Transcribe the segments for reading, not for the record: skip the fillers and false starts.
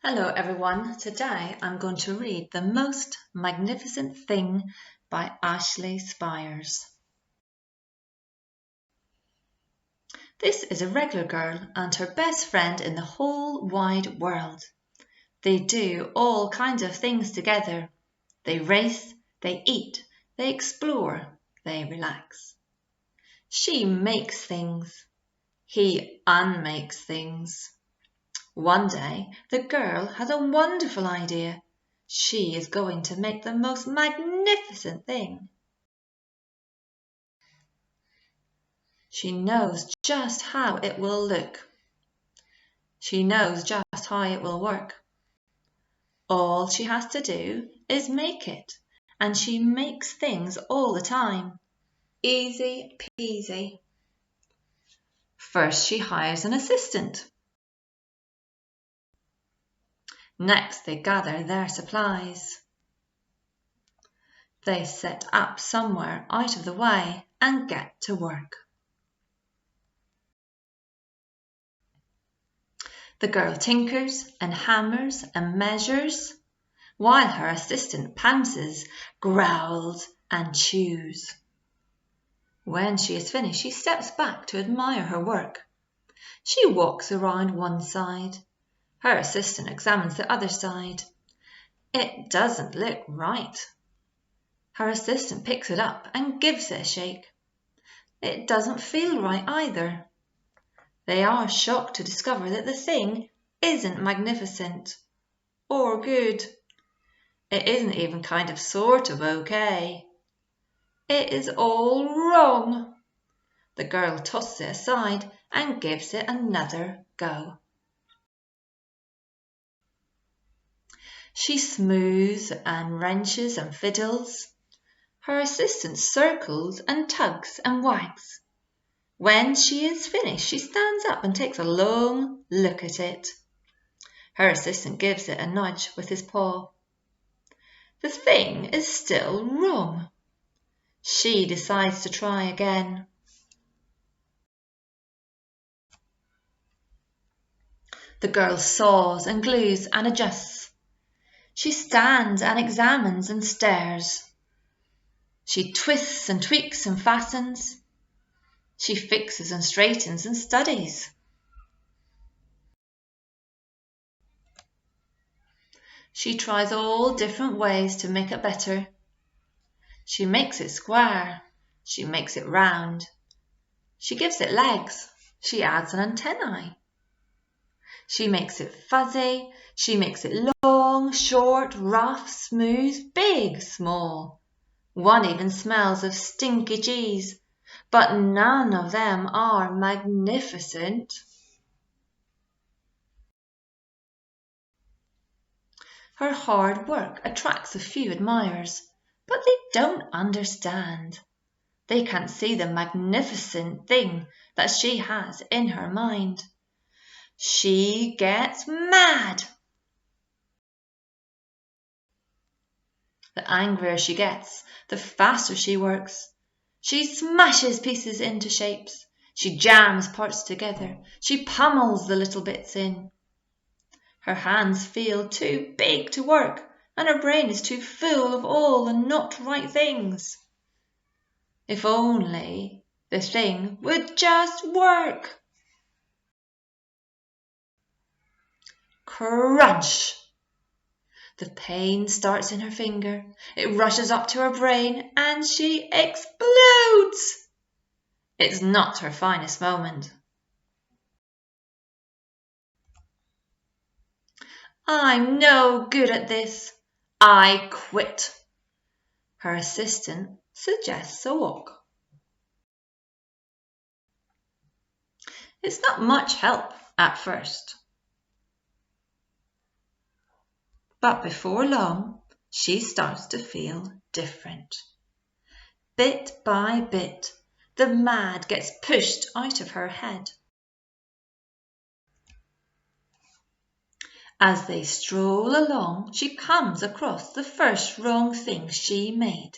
Hello everyone, today I'm going to read The Most Magnificent Thing by Ashley Spires. This is a regular girl and her best friend in the whole wide world. They do all kinds of things together. They race, they eat, they explore, they relax. She makes things. He unmakes things. One day, the girl has a wonderful idea. She is going to make the most magnificent thing. She knows just how it will look. She knows just how it will work. All she has to do is make it, and she makes things all the time. Easy peasy. First, she hires an assistant. Next, they gather their supplies. They set up somewhere out of the way and get to work. The girl tinkers and hammers and measures, while her assistant pounces, growls and chews. When she is finished, she steps back to admire her work. She walks around one side. Her assistant examines the other side. It doesn't look right. Her assistant picks it up and gives it a shake. It doesn't feel right either. They are shocked to discover that the thing isn't magnificent or good. It isn't even kind of sort of okay. It is all wrong. The girl tosses it aside and gives it another go. She smooths and wrenches and fiddles. Her assistant circles and tugs and wags. When she is finished, she stands up and takes a long look at it. Her assistant gives it a nudge with his paw. The thing is still wrong. She decides to try again. The girl saws and glues and adjusts. She stands and examines and stares. She twists and tweaks and fastens. She fixes and straightens and studies. She tries all different ways to make it better. She makes it square. She makes it round. She gives it legs. She adds an antennae. She makes it fuzzy. She makes it long, short, rough, smooth, big, small. One even smells of stinky cheese, but none of them are magnificent. Her hard work attracts a few admirers, but they don't understand. They can't see the magnificent thing that she has in her mind. She gets mad. The angrier she gets, the faster she works. She smashes pieces into shapes. She jams parts together. She pummels the little bits in. Her hands feel too big to work, and her brain is too full of all the not right things. If only the thing would just work. Crunch! The pain starts in her finger. It rushes up to her brain and she explodes. It's not her finest moment. I'm no good at this. I quit. Her assistant suggests a walk. It's not much help at first. But before long, she starts to feel different. Bit by bit, the mad gets pushed out of her head. As they stroll along, she comes across the first wrong thing she made.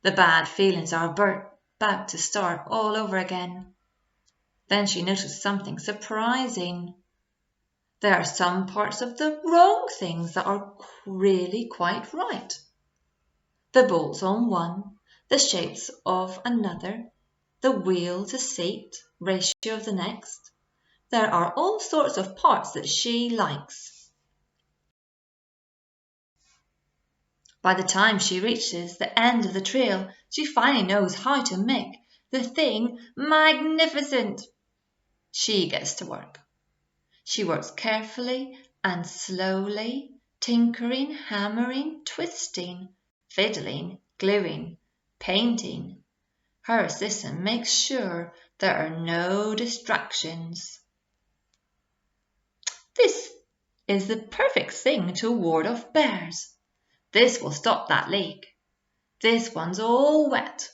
The bad feelings are about to start all over again. Then she noticed something surprising. There are some parts of the wrong things that are really quite right. The bolts on one, the shapes of another, the wheel to seat ratio of the next. There are all sorts of parts that she likes. By the time she reaches the end of the trail, she finally knows how to make the thing magnificent. She gets to work. She works carefully and slowly, tinkering, hammering, twisting, fiddling, gluing, painting. Her assistant makes sure there are no distractions. This is the perfect thing to ward off bears. This will stop that leak. This one's all wet.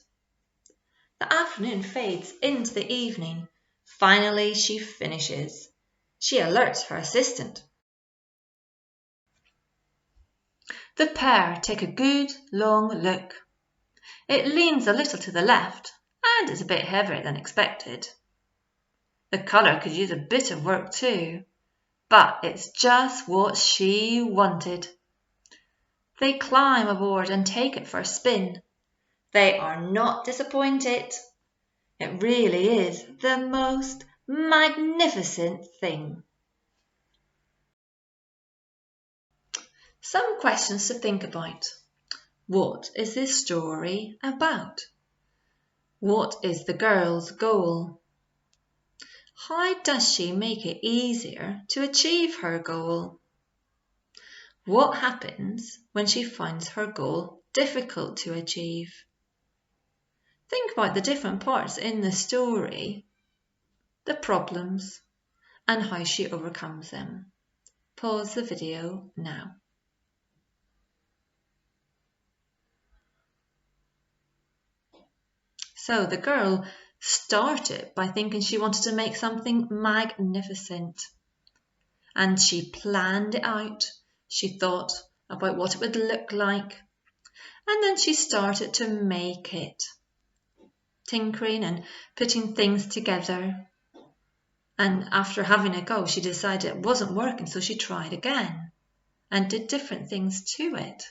The afternoon fades into the evening. Finally, she finishes. She alerts her assistant. The pair take a good, long look. It leans a little to the left and is a bit heavier than expected. The colour could use a bit of work too, but it's just what she wanted. They climb aboard and take it for a spin. They are not disappointed. It really is the most magnificent thing. Some questions to think about. What is this story about? What is the girl's goal? How does she make it easier to achieve her goal? What happens when she finds her goal difficult to achieve? Think about the different parts in the story, the problems, and how she overcomes them. Pause the video now. So the girl started by thinking she wanted to make something magnificent. And she planned it out. She thought about what it would look like. And then she started to make it, tinkering and putting things together. And after having a go, she decided it wasn't working, so she tried again and did different things to it.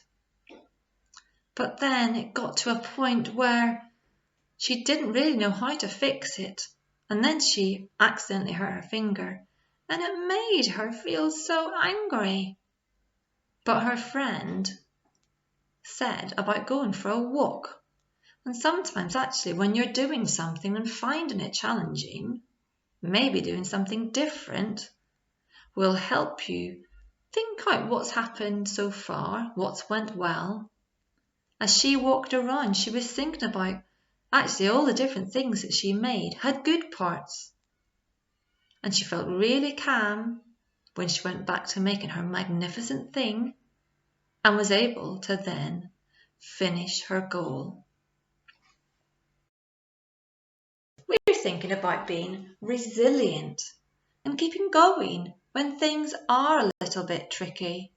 But then it got to a point where she didn't really know how to fix it. And then she accidentally hurt her finger, and it made her feel so angry. But her friend said about going for a walk. And sometimes actually when you're doing something and finding it challenging, maybe doing something different will help you think out what's happened so far, what's went well. As she walked around, she was thinking about actually all the different things that she made had good parts. And she felt really calm when she went back to making her magnificent thing and was able to then finish her goal. We're thinking about being resilient and keeping going when things are a little bit tricky,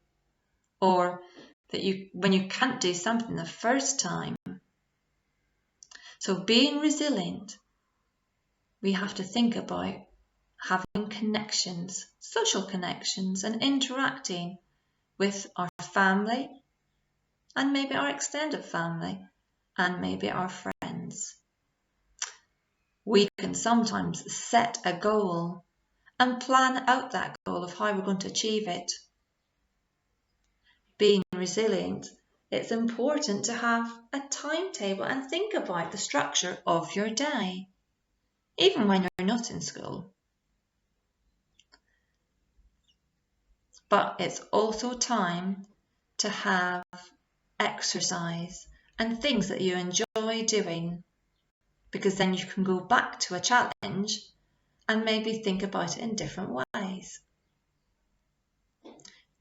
or when you can't do something the first time. So being resilient, we have to think about having connections, social connections, and interacting with our family and maybe our extended family and maybe our friends. We can sometimes set a goal and plan out that goal of how we're going to achieve it. Being resilient, it's important to have a timetable and think about the structure of your day, even when you're not in school. But it's also time to have exercise and things that you enjoy doing, because then you can go back to a challenge and maybe think about it in different ways.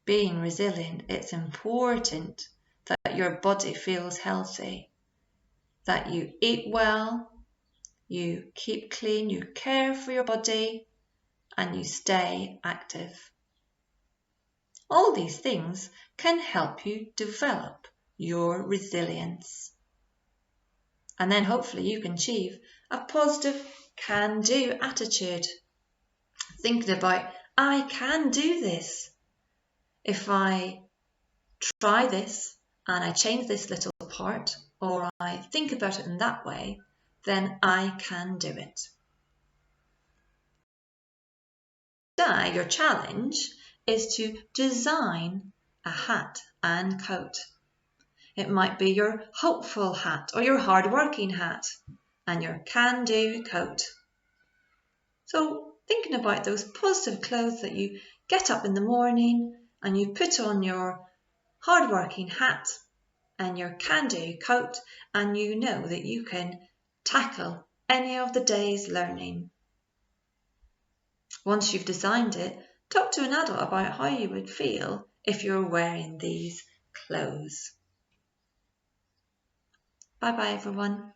Being resilient, it's important that your body feels healthy, that you eat well, you keep clean, you care for your body, and you stay active. All these things can help you develop your resilience. And then hopefully you can achieve a positive can-do attitude. Thinking about I can do this. If I try this and I change this little part, or I think about it in that way, then I can do it. Today, your challenge is to design a hat and coat. It might be your hopeful hat or your hard-working hat and your can-do coat. So thinking about those positive clothes that you get up in the morning and you put on your hard-working hat and your can-do coat, and you know that you can tackle any of the day's learning. Once you've designed it, talk to an adult about how you would feel if you're wearing these clothes. Bye bye everyone.